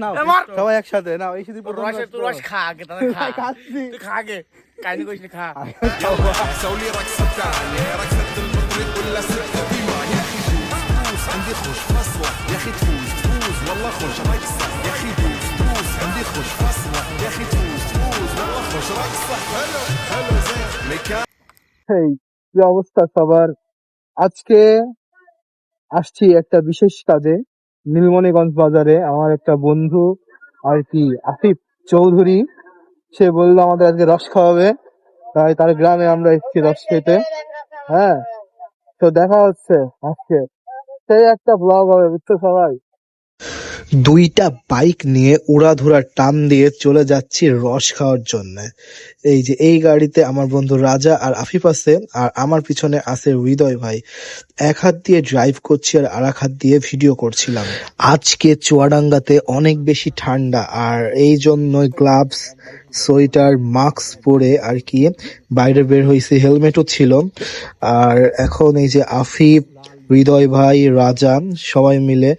নাও সবাই একসাথে নাও এই শুধু তুই রস খা আগে, তাহলে খা। তুই খা আগে, কাহিনী কইস না, খা। سوي رقصة تانية رقصة المطرب ولا ستة ديما يا أخي دوس عندي خوش فصلة يا أخي تفوز والله خوش رقصة يا أخي دوس عندي خوش فصلة يا أخي تفوز والله خوش رقصة حلو زين مكان এই কি অবস্থা সবার? আজকে আসছি একটা বিশেষ কাজে নীলমণিগঞ্জ বাজারে। আমার একটা বন্ধু আর কি আফিফ চৌধুরী, সে বললো আমাদের আজকে রস খাওয়াবে, তাই তার গ্রামে আমরা এসেছি রস খেতে। হ্যাঁ, তো দেখা হচ্ছে আজকে, সেই একটা ব্লগ হবে, বুঝছো সবাই। দুইটা বাইক নিয়ে উড়াধুরা টান দিয়ে চলে যাচ্ছি রস খাওয়ার জন্য। এই যে এই গাড়িতে আমার বন্ধু রাজা আর আফিফ আছে, আর আমার পিছনে আছে হৃদয় ভাই। এক হাত দিয়ে ড্রাইভ করছি আর আর এক হাত দিয়ে ভিডিও করছিলাম। আজকে চুয়াডাঙ্গাতে অনেক বেশি ঠান্ডা, আর এই জন্য গ্লাভস, সোয়েটার, মাস্ক পরে আর কি বাইরে বের হয়েছে, হেলমেটও ছিল। আর এখন এই যে আফিফ, হৃদয় ভাই, রাজা সবাই মিলে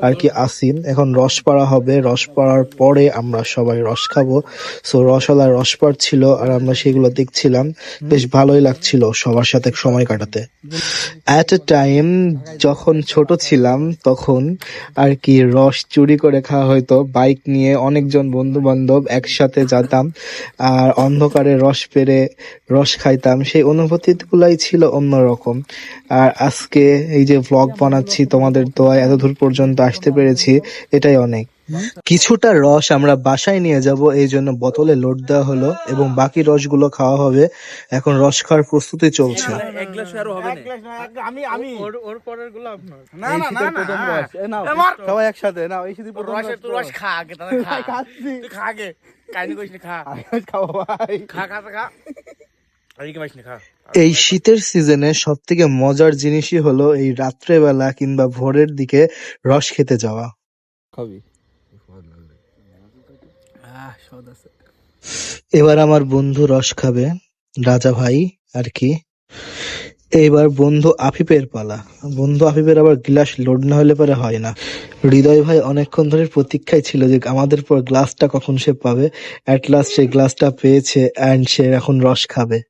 আর কি আসি। এখন রস পাড়া হবে, রস পাড়ার পরে আমরা সবাই রস খাবো। সো রসওয়ালা রস পাড়ছিল আর আমরা সেগুলো দেখছিলাম, বেশ ভালোই লাগছিল সবার সাথে সময় কাটাতে। অ্যাট এ টাইম যখন ছোট ছিলাম তখন আর কি রস চুরি করে খাওয়া হয়তো, বাইক নিয়ে অনেকজন বন্ধু বান্ধব একসাথে যেতাম আর অন্ধকারে রস পেরে রস খাইতাম, সেই অনুভূতি গুলাই ছিল অন্যরকম। আর আজকে এই যে ভ্লগ বানাচ্ছি তোমাদের দোয়ায় এতদূর পর্যন্ত আসতে পেরেছি, এটাই অনেক। কিছুটা রস আমরা বাসায় নিয়ে যাব, এই জন্য বোতলে লোড দেওয়া হলো এবং বাকি রসগুলো খাওয়া হবে। এখন রস খাওয়ার প্রস্তুতি চলছে। এক গ্লাস আরো হবে আমি ওর পরের গুলো আপনার। না না না প্রথম না রস নাও সবাই একসাথে নাও এই শুধু প্রথম রসের তুই রস খা আগে, তাহলে খা। তুই খা আগে, কাহিনী কইস না, খা। খাও ভাই। খা খা খা, আরে কি পাইস না, খা। এই শীতের সিজনে সব থেকে মজার জিনিসই হলো এই রাত্রেবেলা কিংবা ভোরের দিকে রস খেতে যাওয়া। এবার আমার বন্ধু রস খাবে, রাজা ভাই আর কি। এইবার বন্ধু আফিফের পালা। বন্ধু আফিফের আবার গ্লাস লোড না হলে পরে হয় না। হৃদয় ভাই অনেকক্ষণ ধরে প্রতীক্ষায় ছিল যে আমাদের পর গ্লাসটা কখন সে পাবে। অ্যাট লাস্ট সে গ্লাসটা পেয়েছে অ্যান্ড সে এখন রস খাবে।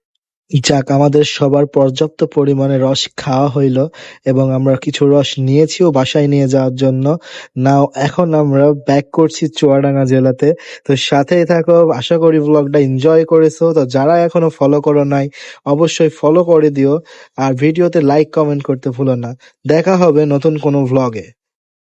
যাক, আমাদের সবার পর্যাপ্ত পরিমাণে রস খাওয়া হইলো এবং আমরা কিছু রস নিয়েছিও বাসায় নিয়ে যাওয়ার জন্য। নাও এখন আমরা ব্যাক করছি চুয়াডাঙ্গা জেলাতে। তো সাথেই থাকো, আশা করি ব্লগটা এনজয় করেছো। তো যারা এখনো ফলো করো নাই অবশ্যই ফলো করে দিও, আর ভিডিওতে লাইক কমেন্ট করতে ভুলো না। দেখা হবে নতুন কোনো ভ্লগে।